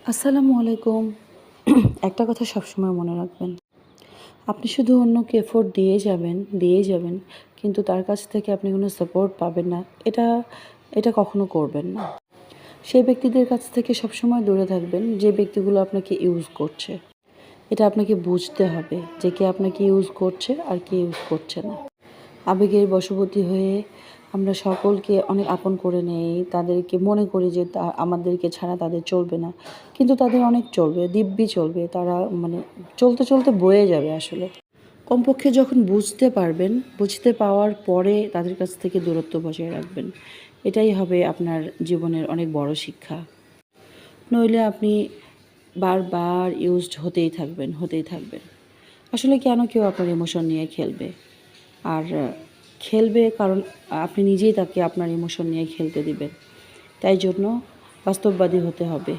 আসসালামু আলাইকুম। একটা কথা সবসময় মনে রাখবেন। আপনি শুধু অন্যকে এফোর্ট দিয়েই যাবেন। কিন্তু তার কাছ থেকে আপনি কোনো সাপোর্ট পাবেন না। এটা এটা কখনো করবেন না। সেই ব্যক্তিদের কাছ থেকে সবসময় দূরে থাকবেন, যে ব্যক্তিগুলো আপনাকে ইউজ করছে। এটা আপনাকে বুঝতে হবে যে কে আপনাকে ইউজ করছে আর কে ইউজ করছে না। আবেগের বশবর্তী হয়ে আমরা সকলকে অনেক আপন করে নেই। তাদেরকে মনে করি যে আমাদেরকে ছাড়া তাদের চলবে না। কিন্তু তাদের অনেক চলবে, দিব্যি চলবে। তারা মানে চলতে, চলতে বয়ে যাবে আসলে। কমপক্ষে যখন বুঝতে পারবেন, বুঝতে পাওয়ার পরে তাদের কাছ থেকে দূরত্ব বজায় রাখবেন। এটাই হবে আপনার জীবনের অনেক বড় শিক্ষা। নইলে আপনি বারবার ইউজড হতেই থাকবেন। আসলে কেন কেউ আপনার ইমোশন নিয়ে খেলবে? আর খেলবে কারণ আপনি নিজেই তাকে আপনার ইমোশন নিয়ে খেলতে দিবেন। তাই জন্য বাস্তববাদী হতে হবে।